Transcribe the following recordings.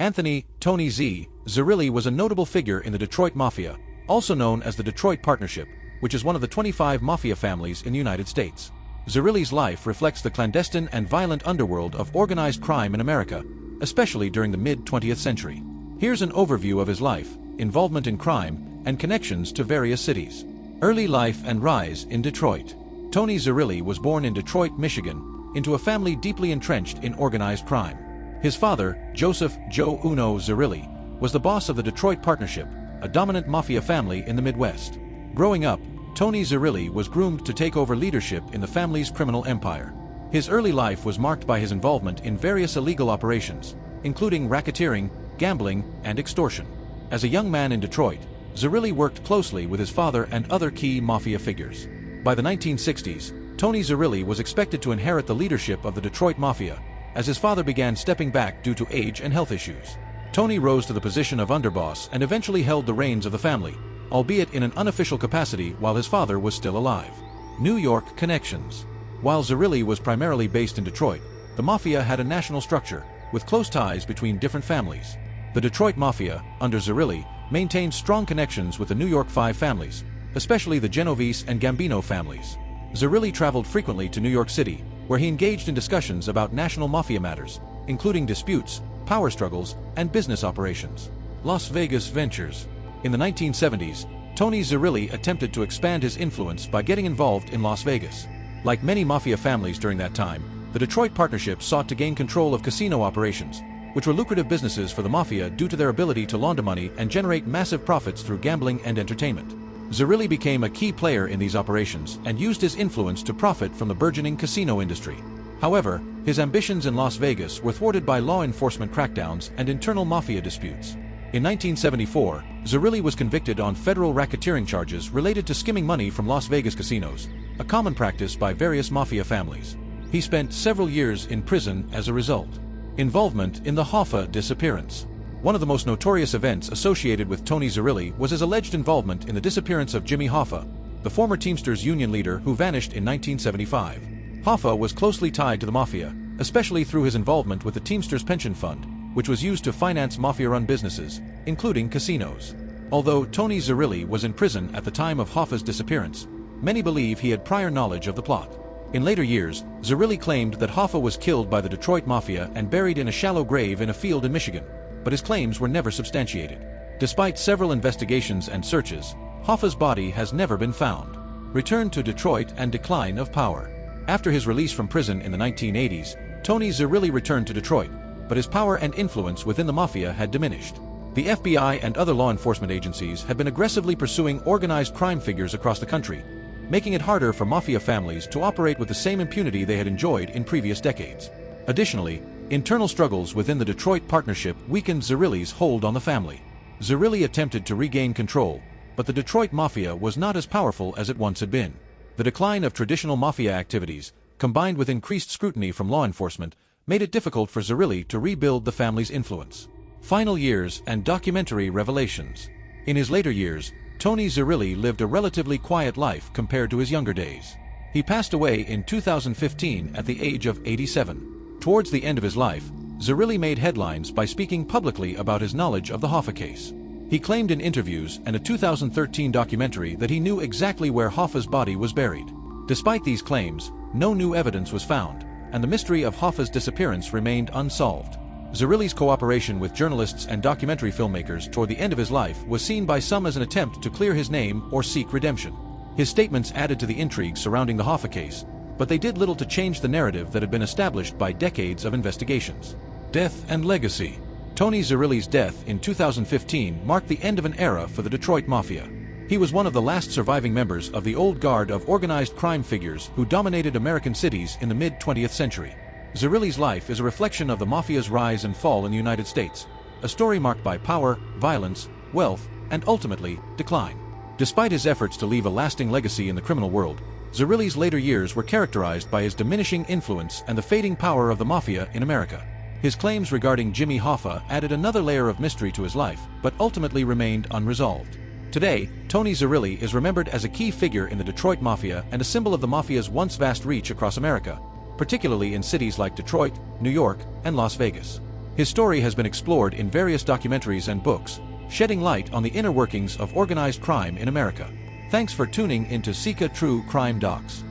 Anthony "Tony Z" Zerilli was a notable figure in the Detroit Mafia, also known as the Detroit Partnership, which is one of the 25 mafia families in the United States. Zerilli's life reflects the clandestine and violent underworld of organized crime in America, especially during the mid-20th century. Here's an overview of his life, involvement in crime, and connections to various cities. Early life and rise in Detroit. Tony Zerilli was born in Detroit, Michigan, into a family deeply entrenched in organized crime. His father, Joseph "Joe Uno" Zerilli, was the boss of the Detroit Partnership, a dominant mafia family in the Midwest. Growing up, Tony Zerilli was groomed to take over leadership in the family's criminal empire. His early life was marked by his involvement in various illegal operations, including racketeering, gambling, and extortion. As a young man in Detroit, Zerilli worked closely with his father and other key mafia figures. By the 1960s, Tony Zerilli was expected to inherit the leadership of the Detroit Mafia, as his father began stepping back due to age and health issues. Tony rose to the position of underboss and eventually held the reins of the family, albeit in an unofficial capacity while his father was still alive. New York connections. While Zerilli was primarily based in Detroit, the Mafia had a national structure, with close ties between different families. The Detroit Mafia, under Zerilli, maintained strong connections with the New York Five families, especially the Genovese and Gambino families. Zerilli traveled frequently to New York City, where he engaged in discussions about national mafia matters, including disputes, power struggles, and business operations. Las Vegas ventures. In the 1970s, Tony Zerilli attempted to expand his influence by getting involved in Las Vegas. Like many mafia families during that time, the Detroit Partnership sought to gain control of casino operations, which were lucrative businesses for the mafia due to their ability to launder money and generate massive profits through gambling and entertainment. Zerilli became a key player in these operations and used his influence to profit from the burgeoning casino industry. However, his ambitions in Las Vegas were thwarted by law enforcement crackdowns and internal mafia disputes. In 1974, Zerilli was convicted on federal racketeering charges related to skimming money from Las Vegas casinos, a common practice by various mafia families. He spent several years in prison as a result. Involvement in the Hoffa disappearance. One of the most notorious events associated with Tony Zerilli was his alleged involvement in the disappearance of Jimmy Hoffa, the former Teamsters union leader who vanished in 1975. Hoffa was closely tied to the Mafia, especially through his involvement with the Teamsters Pension Fund, which was used to finance Mafia-run businesses, including casinos. Although Tony Zerilli was in prison at the time of Hoffa's disappearance, many believe he had prior knowledge of the plot. In later years, Zerilli claimed that Hoffa was killed by the Detroit Mafia and buried in a shallow grave in a field in Michigan, but his claims were never substantiated. Despite several investigations and searches, Hoffa's body has never been found. Return to Detroit and decline of power. After his release from prison in the 1980s, Tony Zerilli returned to Detroit, but his power and influence within the Mafia had diminished. The FBI and other law enforcement agencies had been aggressively pursuing organized crime figures across the country, making it harder for Mafia families to operate with the same impunity they had enjoyed in previous decades. Additionally, internal struggles within the Detroit Partnership weakened Zerilli's hold on the family. Zerilli attempted to regain control, but the Detroit Mafia was not as powerful as it once had been. The decline of traditional Mafia activities, combined with increased scrutiny from law enforcement, made it difficult for Zerilli to rebuild the family's influence. Final years and documentary revelations. In his later years, Tony Zerilli lived a relatively quiet life compared to his younger days. He passed away in 2015 at the age of 87. Towards the end of his life, Zerilli made headlines by speaking publicly about his knowledge of the Hoffa case. He claimed in interviews and a 2013 documentary that he knew exactly where Hoffa's body was buried. Despite these claims, no new evidence was found, and the mystery of Hoffa's disappearance remained unsolved. Zerilli's cooperation with journalists and documentary filmmakers toward the end of his life was seen by some as an attempt to clear his name or seek redemption. His statements added to the intrigue surrounding the Hoffa case, but they did little to change the narrative that had been established by decades of investigations. Death and legacy. Tony Zerilli's death in 2015 marked the end of an era for the Detroit Mafia. He was one of the last surviving members of the old guard of organized crime figures who dominated American cities in the mid-20th century. Zerilli's life is a reflection of the Mafia's rise and fall in the United States, a story marked by power, violence, wealth, and ultimately, decline. Despite his efforts to leave a lasting legacy in the criminal world, Zerilli's later years were characterized by his diminishing influence and the fading power of the Mafia in America. His claims regarding Jimmy Hoffa added another layer of mystery to his life, but ultimately remained unresolved. Today, Tony Zerilli is remembered as a key figure in the Detroit Mafia and a symbol of the Mafia's once vast reach across America, particularly in cities like Detroit, New York, and Las Vegas. His story has been explored in various documentaries and books, shedding light on the inner workings of organized crime in America. Thanks for tuning into Sika True Crime Docs.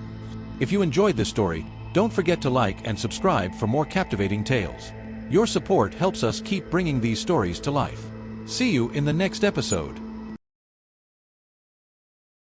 If you enjoyed this story, don't forget to like and subscribe for more captivating tales. Your support helps us keep bringing these stories to life. See you in the next episode.